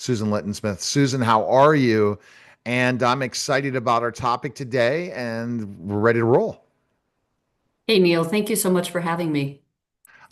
Susan Litton-Smith. Susan, how are you? And I'm excited about our topic today, and we're ready to roll. Hey, Neil, thank you so much for having me.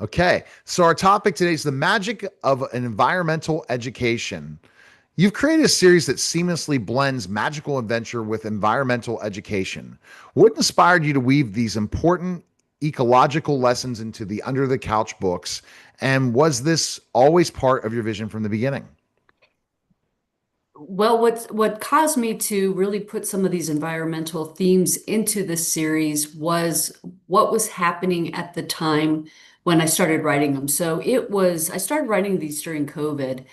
Okay, so our topic today is the magic of an environmental education. You've created a series that seamlessly blends magical adventure with environmental education. What inspired you to weave these important ecological lessons into the Under the Couch books? And was this always part of your vision from the beginning? Well, what caused me to really put some of these environmental themes into this series was what was happening at the time when I started writing them. I started writing these during COVID,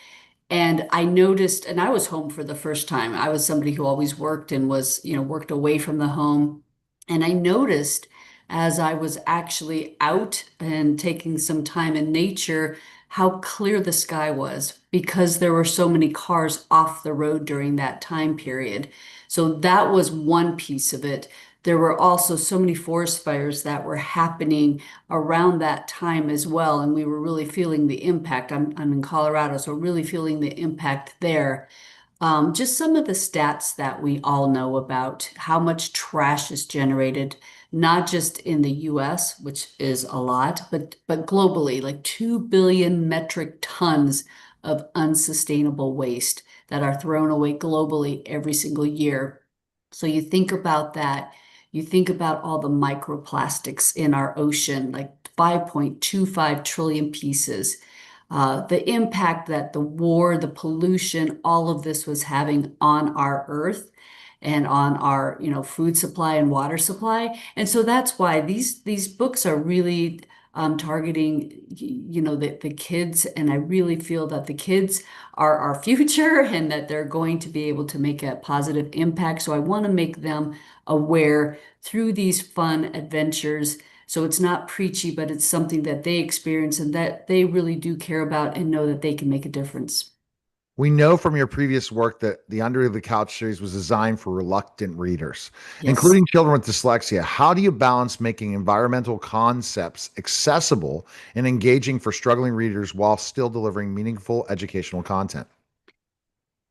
and I noticed, and I was home for the first time. I was somebody who always worked and was, worked away from the home. And I noticed as I was actually out and taking some time in nature, how clear the sky was because there were so many cars off the road during that time period. So that was one piece of it. There were also so many forest fires that were happening around that time as well, and we were really feeling the impact. I'm in Colorado, so really feeling the impact there. Just some of the stats that we all know about how much trash is generated, not just in the US, which is a lot, but globally, like 2 billion metric tons of unsustainable waste that are thrown away globally every single year. So you think about that, you think about all the microplastics in our ocean, like 5.25 trillion pieces, the impact that the war, the pollution, all of this was having on our earth and on our, food supply and water supply. And so that's why these books are really targeting, the kids. And I really feel that the kids are our future and that they're going to be able to make a positive impact. So I want to make them aware through these fun adventures, so it's not preachy, but it's something that they experience and that they really do care about and know that they can make a difference. We know from your previous work that the Under the Couch series was designed for reluctant readers, Yes. including children with dyslexia. How do you balance making environmental concepts accessible and engaging for struggling readers while still delivering meaningful educational content?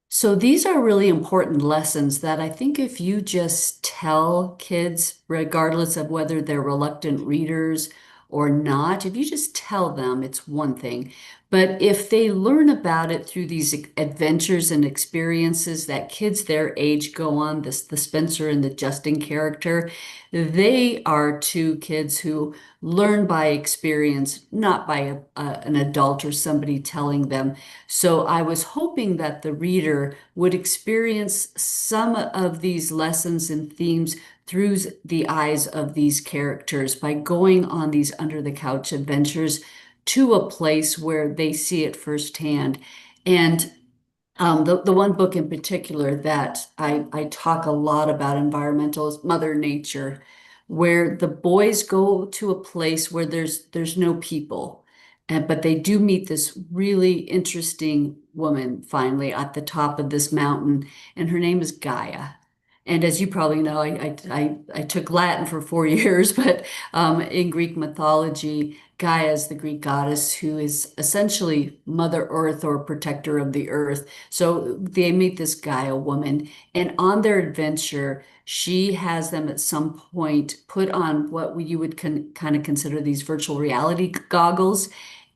So these are really important lessons that I think if you just tell kids, regardless of whether they're reluctant readers or not, if you just tell them, it's one thing. But if they learn about it through these adventures and experiences that kids their age go on, the Spencer and the Justin character, they are two kids who learn by experience, not by an adult or somebody telling them. So I was hoping that the reader would experience some of these lessons and themes through the eyes of these characters by going on these under the couch adventures to a place where they see it firsthand. And the one book in particular that I talk a lot about environmental is Mother Nature, where the boys go to a place where there's no people. And but they do meet this really interesting woman finally at the top of this mountain, and her name is Gaia. And as you probably know, I took Latin for 4 years, but in Greek mythology, Gaia is the Greek goddess who is essentially Mother Earth or protector of the earth. So they meet this Gaia woman, and on their adventure, she has them at some point put on what you would kind of consider these virtual reality goggles.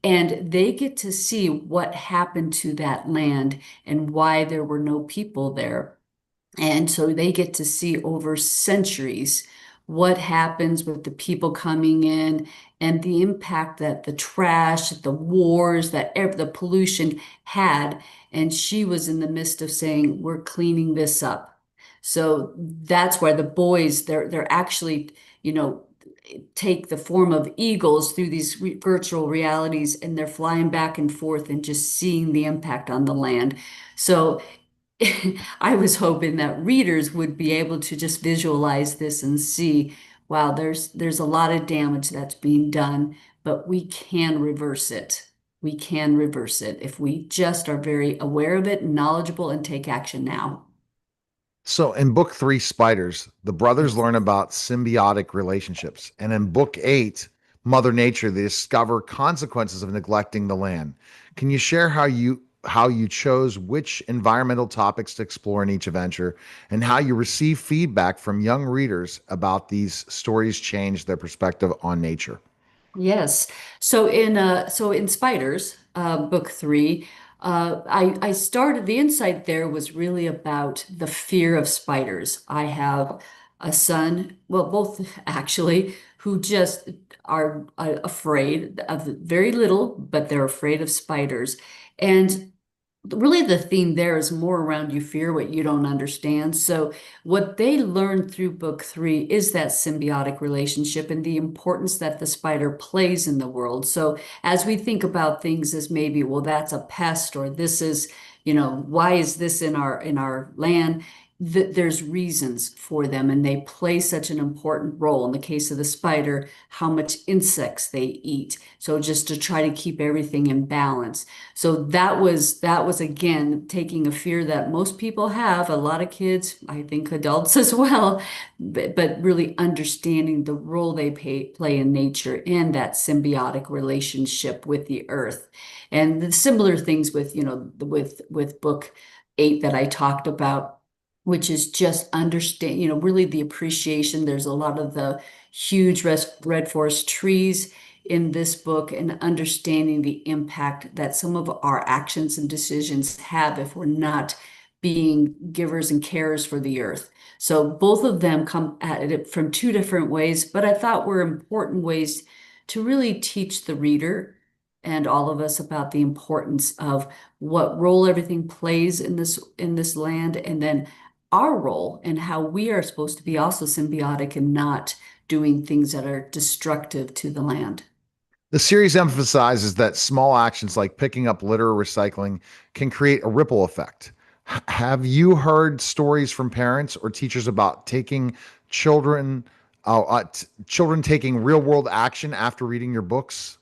And they get to see what happened to that land and why there were no people there. And so they get to see over centuries what happens with the people coming in and the impact that the trash, the wars, the pollution had. And she was in the midst of saying, "We're cleaning this up." So that's why the boys, they're actually, you know, take the form of eagles through these virtual realities, and they're flying back and forth and just seeing the impact on the land. So I was hoping that readers would be able to just visualize this and see, wow, there's a lot of damage that's being done, but we can reverse it. We can reverse it if we just are very aware of it, knowledgeable, and take action now. So, in book three, Spiders, the brothers Yes. learn about symbiotic relationships. And in book eight, Mother Nature, they discover consequences of neglecting the land. Can you share how you how you chose which environmental topics to explore in each adventure, and how you receive feedback from young readers about these stories change their perspective on nature. Yes. So in Spiders, book three, I started the insight there was really about the fear of spiders. I have a son, well, both actually, who just are afraid of very little, but they're afraid of spiders. And really the theme there is more around you fear what you don't understand. So what they learned through book three is that symbiotic relationship and the importance that the spider plays in the world. So as we think about things as maybe, well, that's a pest, or this is, why is this in our land? There's reasons for them, and they play such an important role. In the case of the spider, how much insects they eat. So just to try to keep everything in balance. So that was again taking a fear that most people have, a lot of kids, I think adults as well, but really understanding the role they play in nature and that symbiotic relationship with the earth. And the similar things with, with book eight that I talked about, which is just understand, really the appreciation. There's a lot of the huge red forest trees in this book, and understanding the impact that some of our actions and decisions have if we're not being givers and carers for the earth. So both of them come at it from two different ways, but I thought were important ways to really teach the reader and all of us about the importance of what role everything plays in this land, and then our role and how we are supposed to be also symbiotic and not doing things that are destructive to the land. The series emphasizes that small actions like picking up litter or recycling can create a ripple effect. Have you heard stories from parents or teachers about taking children, children taking real world action after reading your books?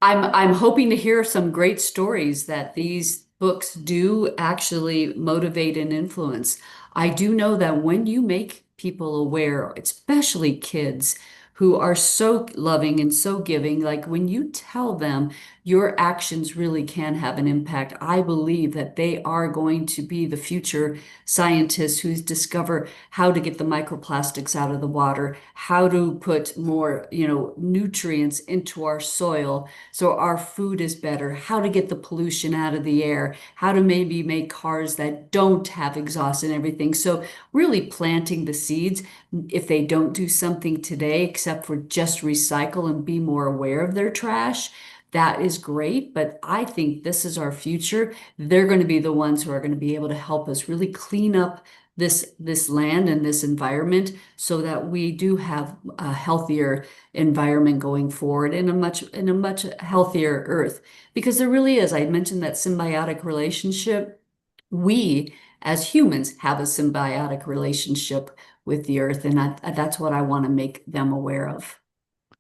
I'm hoping to hear some great stories that these books do actually motivate and influence. I do know that when you make people aware, especially kids who are so loving and so giving, like when you tell them your actions really can have an impact, I believe that they are going to be the future scientists who discover how to get the microplastics out of the water, how to put more, nutrients into our soil so our food is better, how to get the pollution out of the air, how to maybe make cars that don't have exhaust and everything. So really planting the seeds, if they don't do something today except for just recycle and be more aware of their trash, that is great. But I think this is our future. They're going to be the ones who are going to be able to help us really clean up this land and this environment so that we do have a healthier environment going forward, and a much healthier earth, because there really is, I mentioned that symbiotic relationship. We as humans have a symbiotic relationship with the earth, and that's what I want to make them aware of.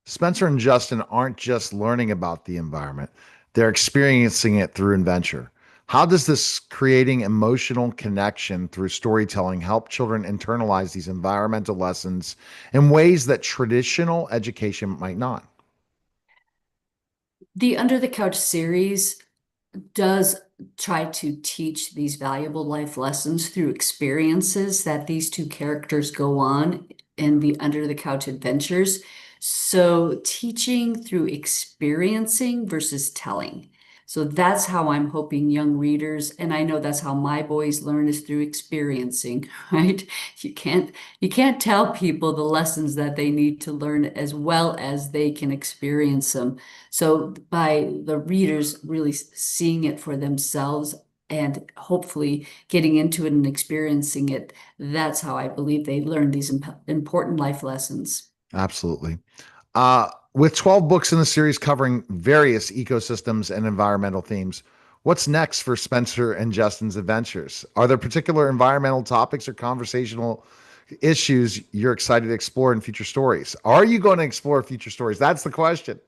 Spencer and Justin aren't just learning about the environment, they're experiencing it through adventure. How does this creating emotional connection through storytelling help children internalize these environmental lessons in ways that traditional education might not? The Under the Couch series does try to teach these valuable life lessons through experiences that these two characters go on in the Under the Couch adventures. So, teaching through experiencing versus telling. So, that's how I'm hoping young readers, and I know that's how my boys learn, is through experiencing, right? You can't you can't tell people the lessons that they need to learn as well as they can experience them. So by the readers really seeing it for themselves and hopefully getting into it and experiencing it, that's how I believe they learn these important life lessons. Absolutely. With 12 books in the series covering various ecosystems and environmental themes, what's next for Spencer and Justin's adventures? Are there particular environmental topics or conversational issues you're excited to explore in future stories? Are you going to explore future stories? That's the question.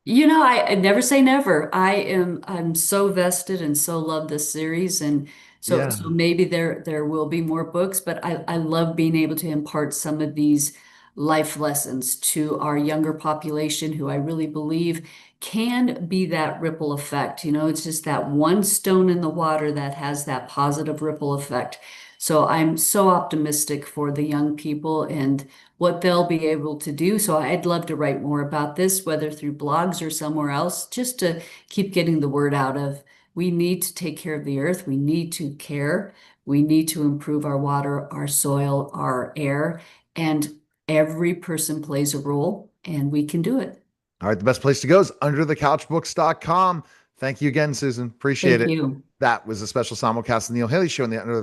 I never say never. I'm so vested and so love this series, and so Yeah. maybe there will be more books, but I love being able to impart some of these life lessons to our younger population who I really believe can be that ripple effect. It's just that one stone in the water that has that positive ripple effect. So I'm so optimistic for the young people and what they'll be able to do. So I'd love to write more about this, whether through blogs or somewhere else, just to keep getting the word out of we need to take care of the earth. We need to care. We need to improve our water, our soil, our air, and every person plays a role, and we can do it. All right. The best place to go is underthecouchbooks.com. Thank you again, Susan. Appreciate Thank it. you. That was a special simulcast of the Neil Haley Show in the Under